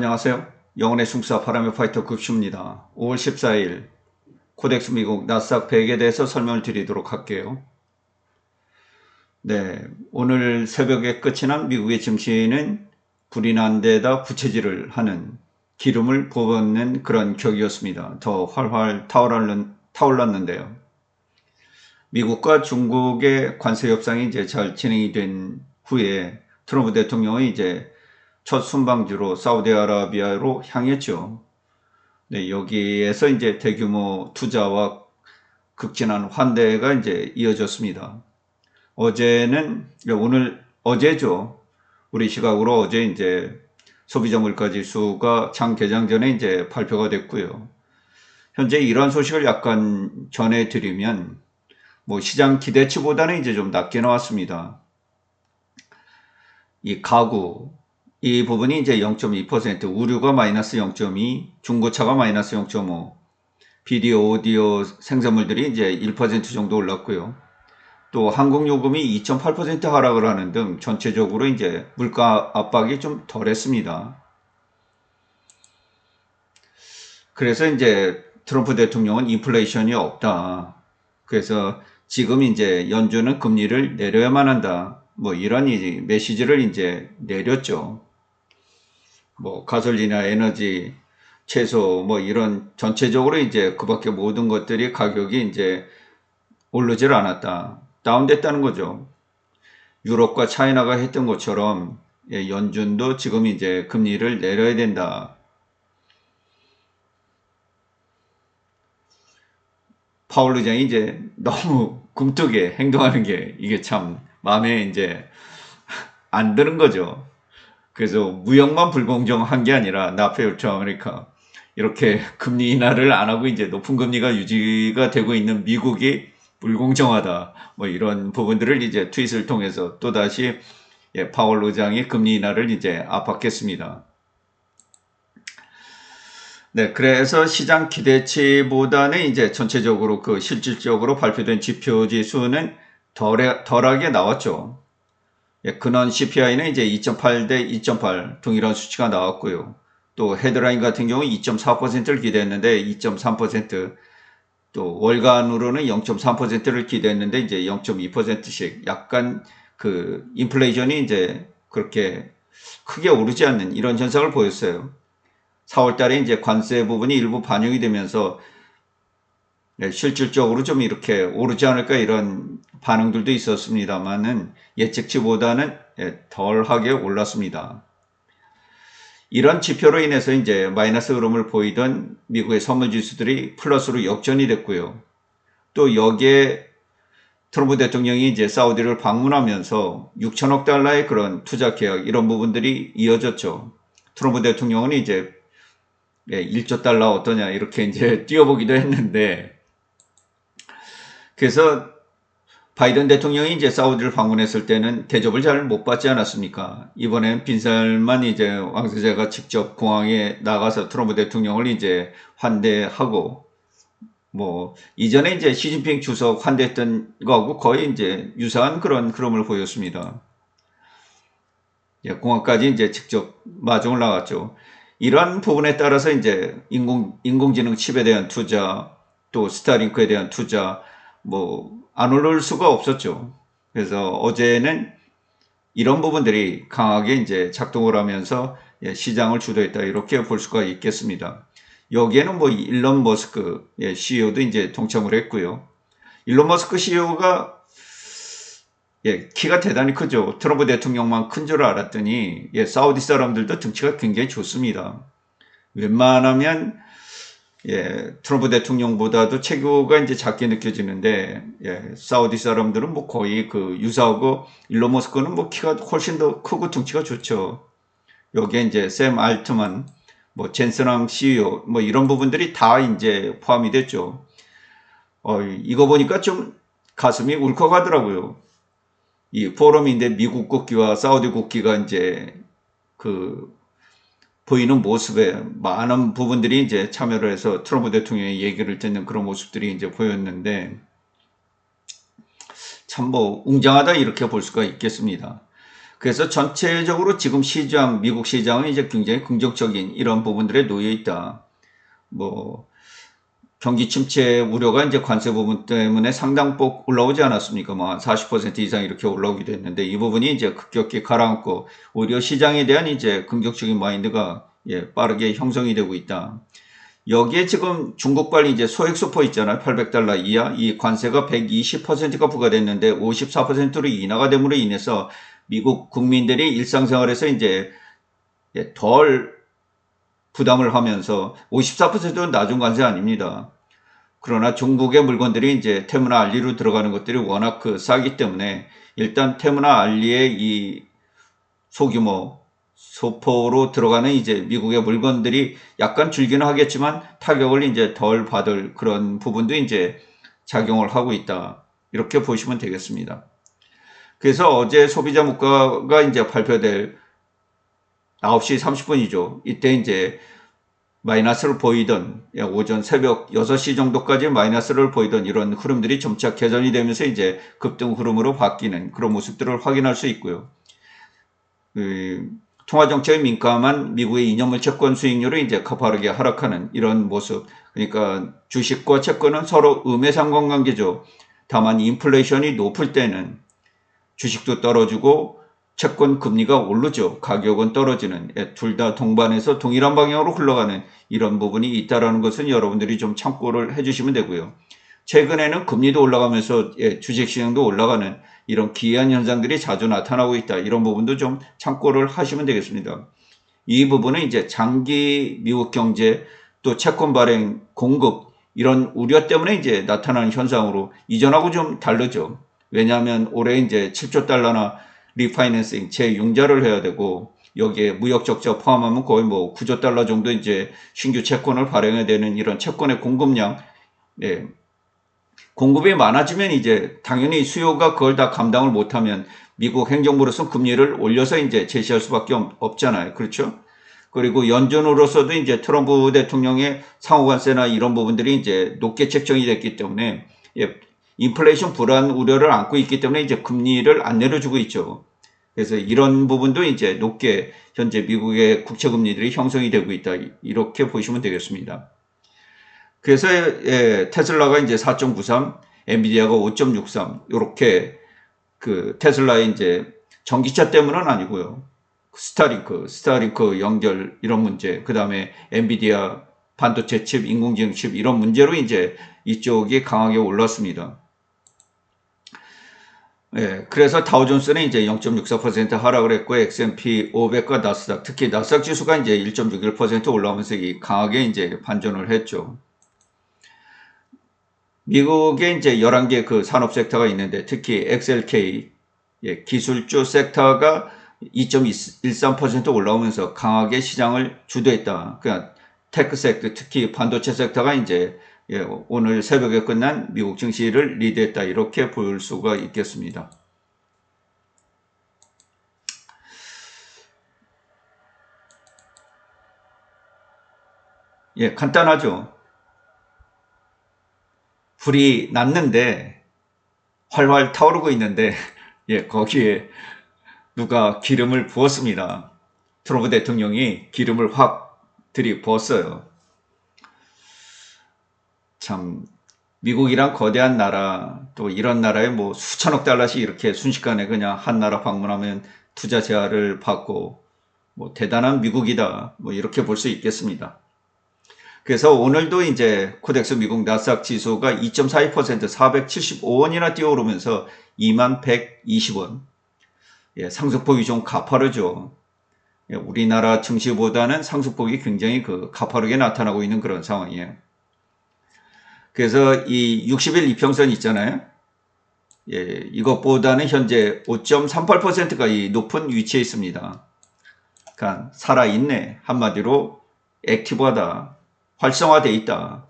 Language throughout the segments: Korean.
안녕하세요. 영혼의 승사 바람의 파이터 급슈입니다. 5월 14일 코덱스 미국 나스닥 100에 대해서 설명을 드리도록 할게요. 네, 오늘 새벽에 끝이 난 미국의 증시는 불이 난 데다 부채질을 하는 기름을 부어넣는 그런 격이었습니다. 더 활활 타올랐는데요. 미국과 중국의 관세 협상이 이제 잘 진행이 된 후에 트럼프 대통령이 이제 첫 순방지로 사우디아라비아로 향했죠. 네, 여기에서 이제 대규모 투자와 극진한 환대가 이제 이어졌습니다. 어제죠. 우리 시각으로 어제 이제 소비자 물가 지수가 장 개장 전에 이제 발표가 됐고요. 현재 이러한 소식을 약간 전해드리면 시장 기대치보다는 이제 좀 낮게 나왔습니다. 이 가구 이 부분이 이제 0.2%, 우류가 마이너스 0.2, 중고차가 마이너스 0.5, 비디오, 오디오 생산물들이 이제 1% 정도 올랐고요. 또 항공요금이 2.8% 하락을 하는 등 전체적으로 이제 물가 압박이 좀 덜했습니다. 그래서 이제 트럼프 대통령은 인플레이션이 없다. 그래서 지금 이제 연준은 금리를 내려야만 한다. 이런 메시지를 이제 내렸죠. 가솔린이나 에너지, 채소, 이런 전체적으로 이제 그 밖에 모든 것들이 가격이 이제 오르질 않았다. 다운됐다는 거죠. 유럽과 차이나가 했던 것처럼 연준도 지금 이제 금리를 내려야 된다. 파월 의장이 이제 너무 굼뜨게 행동하는 게 이게 참 마음에 이제 안 드는 거죠. 그래서 무역만 불공정한 게 아니라 나페우트 아메리카 이렇게 금리 인하를 안 하고 이제 높은 금리가 유지가 되고 있는 미국이 불공정하다. 이런 부분들을 이제 트윗을 통해서 또다시 파월 의장이 금리 인하를 이제 압박했습니다. 네, 그래서 시장 기대치보다는 이제 전체적으로 실질적으로 발표된 지표 지수는 덜하게 나왔죠. 근원 CPI는 이제 2.8 대 2.8 동일한 수치가 나왔고요. 또 헤드라인 같은 경우 2.4%를 기대했는데 2.3%, 또 월간으로는 0.3%를 기대했는데 이제 0.2%씩 약간 인플레이션이 이제 그렇게 크게 오르지 않는 이런 현상을 보였어요. 4월 달에 이제 관세 부분이 일부 반영이 되면서 실질적으로 좀 이렇게 오르지 않을까 이런 반응들도 있었습니다만은 예측치보다는 덜하게 올랐습니다. 이런 지표로 인해서 이제 마이너스 흐름을 보이던 미국의 선물 지수들이 플러스로 역전이 됐고요. 또 여기에 트럼프 대통령이 이제 사우디를 방문하면서 6천억 달러의 그런 투자 계약 이런 부분들이 이어졌죠. 트럼프 대통령은 이제 1조 달러 어떠냐 이렇게 이제 띄워보기도 했는데, 그래서 바이든 대통령이 이제 사우디를 방문했을 때는 대접을 잘 못 받지 않았습니까? 이번엔 빈살만 이제 왕세자가 직접 공항에 나가서 트럼프 대통령을 이제 환대하고, 이전에 이제 시진핑 주석 환대했던 거하고 거의 이제 유사한 그런 흐름을 보였습니다. 공항까지 이제 직접 마중을 나갔죠. 이러한 부분에 따라서 이제 인공지능 칩에 대한 투자, 또 스타링크에 대한 투자, 안 오를 수가 없었죠. 그래서 어제는 이런 부분들이 강하게 이제 작동을 하면서 시장을 주도했다 이렇게 볼 수가 있겠습니다. 여기에는 일론 머스크 CEO도 이제 동참을 했고요. 일론 머스크 CEO가 키가 대단히 크죠. 트럼프 대통령만 큰 줄 알았더니 사우디 사람들도 등치가 굉장히 좋습니다. 웬만하면 트럼프 대통령보다도 체구가 이제 작게 느껴지는데, 사우디 사람들은 거의 유사하고, 일론 머스크는 키가 훨씬 더 크고 등치가 좋죠. 여기에 이제 샘 알트만, 젠슨왕 CEO, 이런 부분들이 다 이제 포함이 됐죠. 이거 보니까 좀 가슴이 울컥하더라고요. 이 포럼인데 미국 국기와 사우디 국기가 이제 보이는 모습에 많은 부분들이 이제 참여를 해서 트럼프 대통령의 얘기를 듣는 그런 모습들이 이제 보였는데, 참 웅장하다 이렇게 볼 수가 있겠습니다. 그래서 전체적으로 지금 시장, 미국 시장은 이제 굉장히 긍정적인 이런 부분들에 놓여 있다. 뭐, 경기 침체 우려가 이제 관세 부분 때문에 상당폭 올라오지 않았습니까? 뭐, 한 40% 이상 이렇게 올라오기도 했는데, 이 부분이 이제 급격히 가라앉고, 오히려 시장에 대한 이제 긍정적인 마인드가 빠르게 형성이 되고 있다. 여기에 지금 중국발 이제 소액 수포 있잖아요. 800달러 이하. 이 관세가 120%가 부과됐는데 54%로 인하가 됨으로 인해서 미국 국민들이 일상생활에서 이제 덜 부담을 하면서 54%는 낮은 관세 아닙니다. 그러나 중국의 물건들이 이제 테무나 알리로 들어가는 것들이 워낙 싸기 때문에 일단 테무나 알리의 이 소규모 소포로 들어가는 이제 미국의 물건들이 약간 줄기는 하겠지만 타격을 이제 덜 받을 그런 부분도 이제 작용을 하고 있다. 이렇게 보시면 되겠습니다. 그래서 어제 소비자 물가가 이제 발표될 9시 30분이죠. 이때 이제 마이너스를 보이던 오전 새벽 6시 정도까지 마이너스를 보이던 이런 흐름들이 점차 개선이 되면서 이제 급등 흐름으로 바뀌는 그런 모습들을 확인할 수 있고요. 통화정책에 민감한 미국의 2년물 채권 수익률이 이제 가파르게 하락하는 이런 모습. 그러니까 주식과 채권은 서로 음의 상관관계죠. 다만 인플레이션이 높을 때는 주식도 떨어지고 채권 금리가 오르죠. 가격은 떨어지는. 둘 다 동반해서 동일한 방향으로 흘러가는 이런 부분이 있다는 것은 여러분들이 좀 참고를 해주시면 되고요. 최근에는 금리도 올라가면서 주식시장도 올라가는 이런 기이한 현상들이 자주 나타나고 있다. 이런 부분도 좀 참고를 하시면 되겠습니다. 이 부분은 이제 장기 미국 경제 또 채권 발행 공급 이런 우려 때문에 이제 나타나는 현상으로 이전하고 좀 다르죠. 왜냐하면 올해 이제 7조 달러나 리파이낸싱 재융자를 해야 되고 여기에 무역 적자 포함하면 거의 뭐 9조 달러 정도 이제 신규 채권을 발행해야 되는 이런 채권의 공급량 공급이 많아지면 이제 당연히 수요가 그걸 다 감당을 못하면 미국 행정부로서 금리를 올려서 이제 제시할 수밖에 없잖아요. 그렇죠? 그리고 연준으로서도 이제 트럼프 대통령의 상호관세나 이런 부분들이 이제 높게 책정이 됐기 때문에 인플레이션 불안 우려를 안고 있기 때문에 이제 금리를 안 내려주고 있죠. 그래서 이런 부분도 이제 높게 현재 미국의 국채 금리들이 형성이 되고 있다. 이렇게 보시면 되겠습니다. 그래서 테슬라가 이제 4.93, 엔비디아가 5.63 이렇게 테슬라의 이제 전기차 때문은 아니고요. 스타링크 연결 이런 문제, 그 다음에 엔비디아 반도체 칩, 인공지능 칩 이런 문제로 이제 이쪽이 강하게 올랐습니다. 그래서 다우존스는 이제 0.64% 하락을 했고 S&P 500과 나스닥, 특히 나스닥 지수가 이제 1.61% 올라오면서 강하게 이제 반전을 했죠. 미국에 이제 11개 산업 섹터가 있는데 특히 XLK 기술주 섹터가 2.13% 올라오면서 강하게 시장을 주도했다. 그러니까 테크 섹터, 특히 반도체 섹터가 이제 오늘 새벽에 끝난 미국 증시를 리드했다. 이렇게 볼 수가 있겠습니다. 간단하죠. 불이 났는데 활활 타오르고 있는데 거기에 누가 기름을 부었습니다. 트럼프 대통령이 기름을 확 들이부었어요. 참 미국이란 거대한 나라, 또 이런 나라에 뭐 수천억 달러씩 이렇게 순식간에 그냥 한 나라 방문하면 투자 제한을 받고 뭐 대단한 미국이다, 뭐 이렇게 볼 수 있겠습니다. 그래서 오늘도 이제 코덱스 미국 나스닥 지수가 2.42% 475원이나 뛰어오르면서 2120원. 상승폭이 좀 가파르죠. 우리나라 증시보다는 상승폭이 굉장히 가파르게 나타나고 있는 그런 상황이에요. 그래서 이 60일 이평선 있잖아요. 이것보다는 현재 5.38%가 이 높은 위치에 있습니다. 그러니까 살아있네. 한마디로 액티브하다. 활성화되어 있다.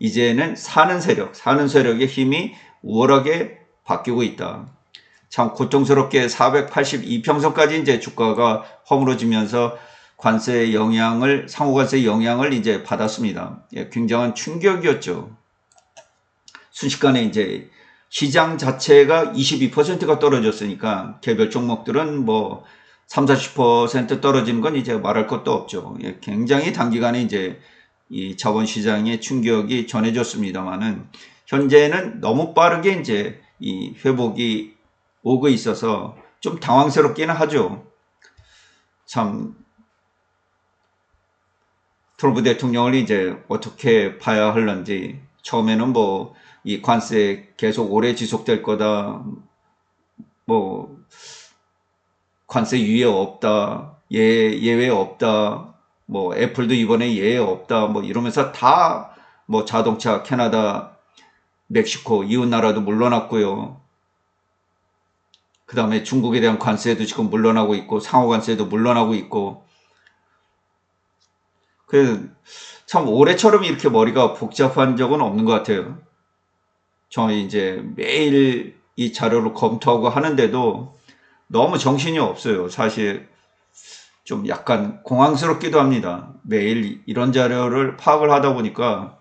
이제는 사는 세력의 힘이 우월하게 바뀌고 있다. 참 고통스럽게 482평선까지 이제 주가가 허물어지면서 관세 영향을, 상호관세 영향을 이제 받았습니다. 굉장한 충격이었죠. 순식간에 이제 시장 자체가 22%가 떨어졌으니까 개별 종목들은 뭐 3, 40% 떨어지는 건 이제 말할 것도 없죠. 예, 굉장히 단기간에 이제 이 자본시장의 충격이 전해졌습니다만은 현재는 너무 빠르게 이제 이 회복이 오고 있어서 좀 당황스럽기는 하죠. 참 트럼프 대통령을 이제 어떻게 봐야 할런지 처음에는 뭐 이 관세 계속 오래 지속될 거다, 뭐 관세 유예 없다, 예외 없다, 뭐 애플도 이번에 예외 없다, 뭐 이러면서 다 뭐 자동차 캐나다, 멕시코 이웃 나라도 물러났고요. 그 다음에 중국에 대한 관세도 지금 물러나고 있고 상호 관세도 물러나고 있고, 참 올해처럼 이렇게 머리가 복잡한 적은 없는 것 같아요. 저희 이제 매일 이 자료를 검토하고 하는데도 너무 정신이 없어요. 사실 좀 약간 공황스럽기도 합니다. 매일 이런 자료를 파악을 하다 보니까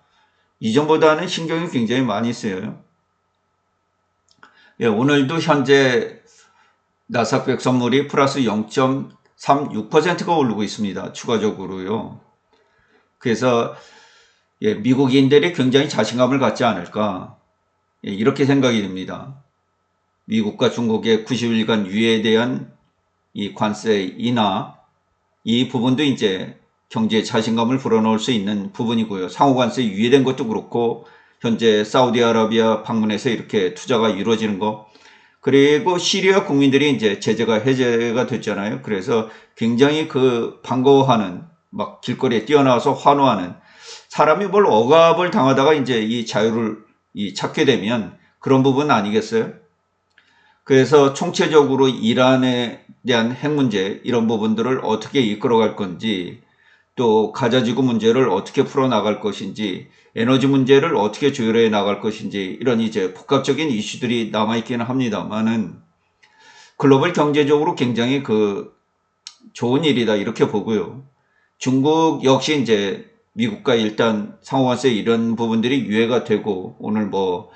이전보다는 신경이 굉장히 많이 쓰여요. 예, 오늘도 현재 나스닥 선물이 플러스 0.36%가 오르고 있습니다. 추가적으로요. 그래서 예, 미국인들이 굉장히 자신감을 갖지 않을까, 예, 이렇게 생각이 됩니다. 미국과 중국의 90일간 유예에 대한 이 관세 인하, 이 부분도 이제 경제에 자신감을 불어넣을 수 있는 부분이고요. 상호 관세 유예된 것도 그렇고 현재 사우디아라비아 방문해서 이렇게 투자가 이루어지는 거, 그리고 시리아 국민들이 이제 제재가 해제가 됐잖아요. 그래서 굉장히 그 반가워하는, 막 길거리에 뛰어나와서 환호하는, 사람이 뭘 억압을 당하다가 이제 이 자유를 찾게 되면 그런 부분 아니겠어요? 그래서 총체적으로 이란에 대한 핵 문제, 이런 부분들을 어떻게 이끌어갈 건지, 또 가자지구 문제를 어떻게 풀어나갈 것인지, 에너지 문제를 어떻게 조율해 나갈 것인지, 이런 이제 복합적인 이슈들이 남아있기는 합니다만은 글로벌 경제적으로 굉장히 그 좋은 일이다, 이렇게 보고요. 중국 역시 이제 미국과 일단 상호관세 이런 부분들이 유예가 되고, 오늘 뭐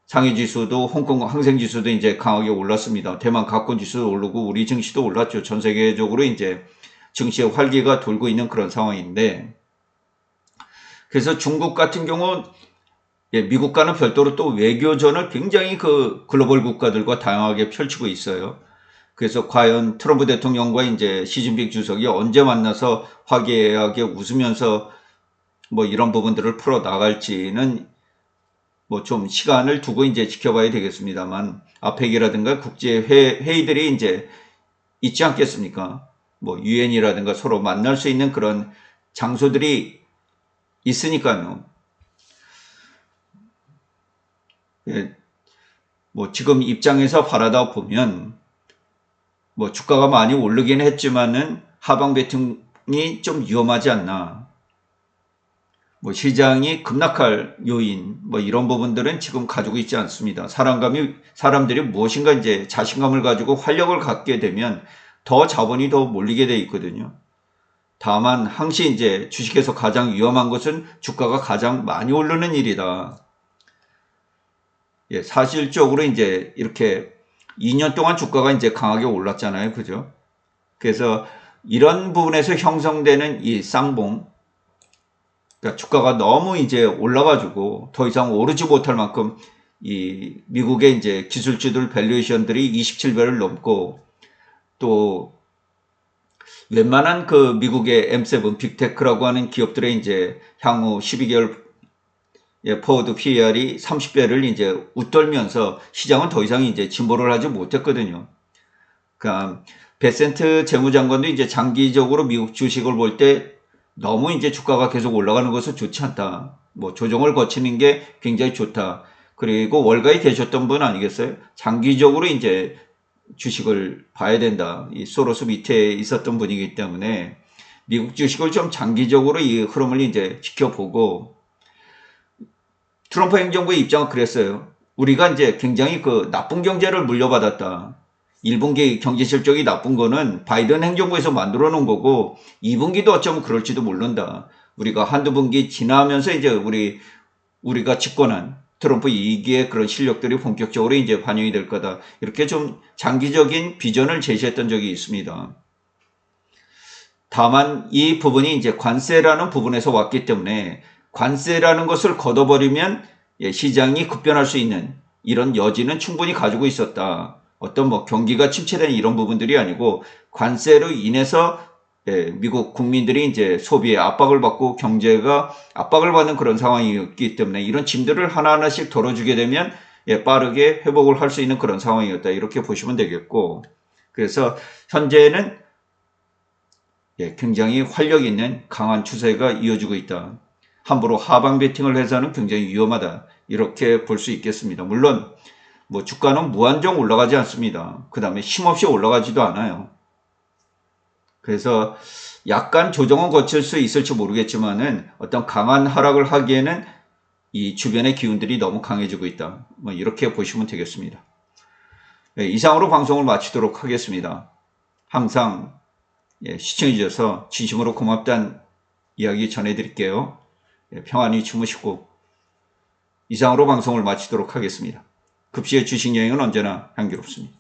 상해지수도 홍콩 항생지수도 이제 강하게 올랐습니다. 대만 가권지수도 오르고 우리 증시도 올랐죠. 전 세계적으로 이제 증시의 활기가 돌고 있는 그런 상황인데, 그래서 중국 같은 경우 예, 미국과는 별도로 또 외교전을 굉장히 그 글로벌 국가들과 다양하게 펼치고 있어요. 그래서 과연 트럼프 대통령과 이제 시진핑 주석이 언제 만나서 화기애애하게 웃으면서 뭐 이런 부분들을 풀어 나갈지는 뭐 좀 시간을 두고 이제 지켜봐야 되겠습니다만, 아펙이라든가 국제 회의들이 이제 있지 않겠습니까? 뭐 유엔이라든가 서로 만날 수 있는 그런 장소들이 있으니까요. 예, 뭐 지금 입장에서 바라다 보면 뭐 주가가 많이 오르긴 했지만은 하방 베팅이 좀 위험하지 않나. 뭐 시장이 급락할 요인, 뭐 이런 부분들은 지금 가지고 있지 않습니다. 사람들이 무엇인가 이제 자신감을 가지고 활력을 갖게 되면 더 자본이 더 몰리게 돼 있거든요. 다만 항시 이제 주식에서 가장 위험한 것은 주가가 가장 많이 오르는 일이다. 예, 사실적으로 이제 이렇게 2년 동안 주가가 이제 강하게 올랐잖아요. 그죠? 그래서 이런 부분에서 형성되는 이 쌍봉, 그러니까 주가가 너무 이제 올라가지고 더 이상 오르지 못할 만큼 이 미국의 이제 기술주들 밸류에이션들이 27배를 넘고, 또 웬만한 그 미국의 M7 빅테크라고 하는 기업들의 이제 향후 12개월 포워드 PER이 30배를 이제 웃돌면서 시장은 더 이상 이제 진보를 하지 못했거든요. 그러니까 베센트 재무장관도 이제 장기적으로 미국 주식을 볼 때 너무 이제 주가가 계속 올라가는 것은 좋지 않다. 뭐 조정을 거치는 게 굉장히 좋다. 그리고 월가에 계셨던 분 아니겠어요? 장기적으로 이제 주식을 봐야 된다. 이 소로스 밑에 있었던 분이기 때문에 미국 주식을 좀 장기적으로 이 흐름을 이제 지켜보고, 트럼프 행정부의 입장은 그랬어요. 우리가 이제 굉장히 그 나쁜 경제를 물려받았다. 1분기 경제 실적이 나쁜 거는 바이든 행정부에서 만들어 놓은 거고 2분기도 어쩌면 그럴지도 모른다. 우리가 한두 분기 지나면서 이제 우리가 집권한 트럼프 2기의 그런 실력들이 본격적으로 이제 반영이 될 거다. 이렇게 좀 장기적인 비전을 제시했던 적이 있습니다. 다만 이 부분이 이제 관세라는 부분에서 왔기 때문에 관세라는 것을 걷어버리면 시장이 급변할 수 있는 이런 여지는 충분히 가지고 있었다. 어떤 뭐 경기가 침체되는 이런 부분들이 아니고 관세로 인해서 미국 국민들이 이제 소비에 압박을 받고 경제가 압박을 받는 그런 상황이었기 때문에 이런 짐들을 하나하나씩 덜어주게 되면 빠르게 회복을 할 수 있는 그런 상황이었다. 이렇게 보시면 되겠고, 그래서 현재는 굉장히 활력 있는 강한 추세가 이어지고 있다. 함부로 하방 베팅을 해서는 굉장히 위험하다. 이렇게 볼 수 있겠습니다. 물론 뭐 주가는 무한정 올라가지 않습니다. 그 다음에 힘없이 올라가지도 않아요. 그래서 약간 조정은 거칠 수 있을지 모르겠지만은 어떤 강한 하락을 하기에는 이 주변의 기운들이 너무 강해지고 있다. 뭐 이렇게 보시면 되겠습니다. 이상으로 방송을 마치도록 하겠습니다. 항상 시청해 주셔서 진심으로 고맙다는 이야기 전해드릴게요. 평안히 주무시고 이상으로 방송을 마치도록 하겠습니다. 급시의 주식 여행은 언제나 향기롭습니다.